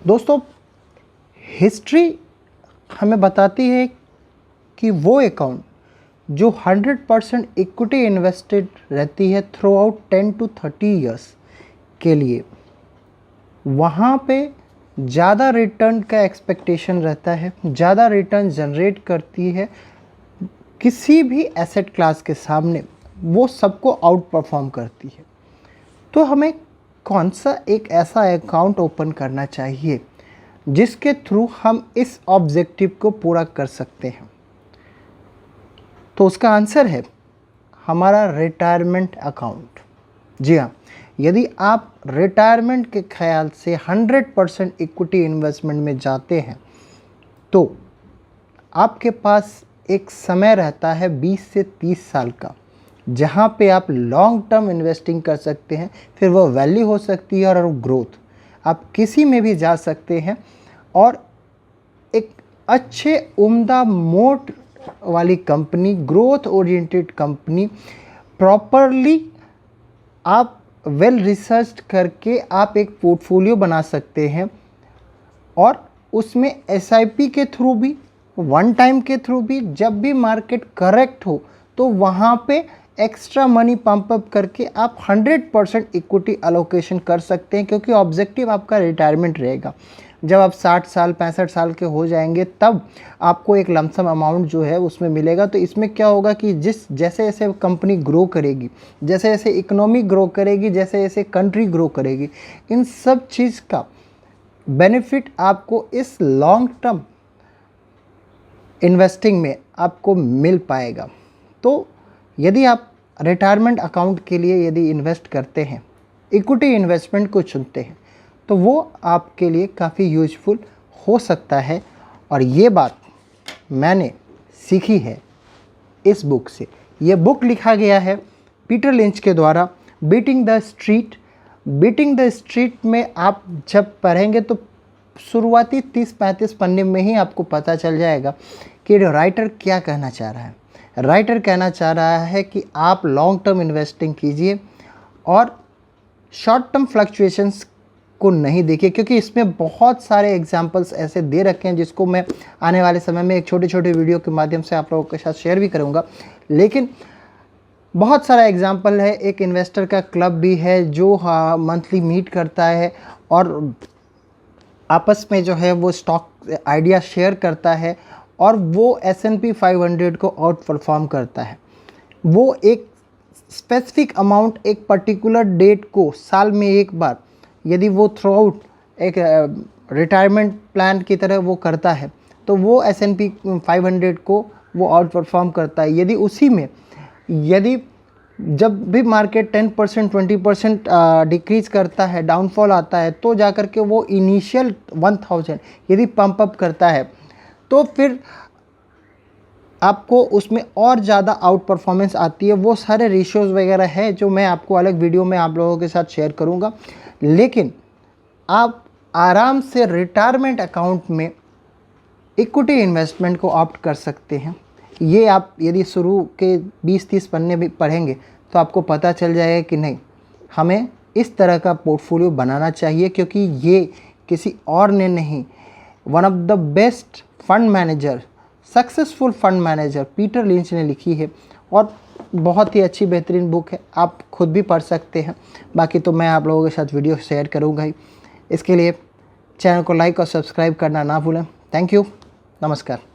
दोस्तों, हिस्ट्री हमें बताती है कि वो अकाउंट जो 100% इक्विटी इन्वेस्टेड रहती है थ्रू आउट 10 to 30 ईयर्स के लिए, वहाँ पे ज़्यादा रिटर्न का एक्सपेक्टेशन रहता है, ज़्यादा रिटर्न जनरेट करती है किसी भी एसेट क्लास के सामने, वो सबको आउट परफॉर्म करती है। तो हमें कौन सा एक ऐसा अकाउंट ओपन करना चाहिए जिसके थ्रू हम इस ऑब्जेक्टिव को पूरा कर सकते हैं? तो उसका आंसर है हमारा रिटायरमेंट अकाउंट। जी हाँ, यदि आप रिटायरमेंट के ख्याल से 100% इक्विटी इन्वेस्टमेंट में जाते हैं तो आपके पास एक समय रहता है 20 से 30 साल का, जहाँ पे आप लॉन्ग टर्म इन्वेस्टिंग कर सकते हैं। फिर वो वैल्यू हो सकती है और ग्रोथ, आप किसी में भी जा सकते हैं और एक अच्छे उम्दा मोट वाली company, growth oriented company, properly आप वेल रिसर्च करके आप एक पोर्टफोलियो बना सकते हैं और उसमें एसआईपी के थ्रू भी, वन टाइम के थ्रू भी, जब भी मार्केट करेक्ट हो तो वहाँ पे एक्स्ट्रा मनी पंप अप करके आप 100% इक्विटी अलोकेशन कर सकते हैं, क्योंकि ऑब्जेक्टिव आपका रिटायरमेंट रहेगा। जब आप 60 साल 65 साल के हो जाएंगे तब आपको एक लमसम अमाउंट जो है उसमें मिलेगा। तो इसमें क्या होगा कि जैसे जैसे कंपनी ग्रो करेगी, जैसे जैसे इकोनॉमी ग्रो करेगी, जैसे जैसे कंट्री ग्रो करेगी, इन सब चीज़ का बेनिफिट आपको इस लॉन्ग टर्म इन्वेस्टिंग में आपको मिल पाएगा। तो यदि आप रिटायरमेंट अकाउंट के लिए यदि इन्वेस्ट करते हैं, इक्विटी इन्वेस्टमेंट को चुनते हैं, तो वो आपके लिए काफ़ी यूजफुल हो सकता है। और ये बात मैंने सीखी है इस बुक से। ये बुक लिखा गया है पीटर लिंच के द्वारा, beating the street. Beating the street में आप जब पढ़ेंगे तो शुरुआती 30-35 पन्ने में ही आपको पता चल जाएगा कि राइटर क्या कहना चाह रहा है। राइटर कहना चाह रहा है कि आप लॉन्ग टर्म इन्वेस्टिंग कीजिए और शॉर्ट टर्म फ्लक्चुएशंस को नहीं देखिए, क्योंकि इसमें बहुत सारे एग्जांपल्स ऐसे दे रखे हैं जिसको मैं आने वाले समय में एक छोटे छोटे वीडियो के माध्यम से आप लोगों के साथ शेयर भी करूंगा। लेकिन बहुत सारा एग्जांपल है। एक इन्वेस्टर का क्लब भी है जो मंथली मीट करता है और आपस में जो है वो स्टॉक आइडिया शेयर करता है और वो S&P 500 को आउट परफॉर्म करता है। वो एक स्पेसिफिक अमाउंट एक पर्टिकुलर डेट को साल में एक बार, यदि वो थ्रू आउट एक रिटायरमेंट प्लान की तरह वो करता है तो वो S&P 500 को वो आउट परफॉर्म करता है। यदि उसी में जब भी मार्केट 10% 20% डिक्रीज करता है, डाउनफॉल आता है, तो जाकर के वो इनिशियल 1000 यदि पंप अप करता है तो फिर आपको उसमें और ज़्यादा आउट परफॉर्मेंस आती है। वो सारे रेशियोज़ वगैरह है जो मैं आपको अलग वीडियो में आप लोगों के साथ शेयर करूँगा। लेकिन आप आराम से रिटायरमेंट अकाउंट में इक्विटी इन्वेस्टमेंट को ऑप्ट कर सकते हैं। ये आप यदि शुरू के 20-30 पन्ने भी पढ़ेंगे तो आपको पता चल जाएगा कि नहीं, हमें इस तरह का पोर्टफोलियो बनाना चाहिए, क्योंकि ये किसी और ने नहीं, one of the best fund manager, successful fund manager Peter lynch ने लिखी है और बहुत ही अच्छी बेहतरीन बुक है। आप खुद भी पढ़ सकते हैं। बाकी तो मैं आप लोगों के साथ वीडियो शेयर करूँगा ही। इसके लिए चैनल को लाइक और सब्सक्राइब करना ना भूलें। थैंक यू, नमस्कार।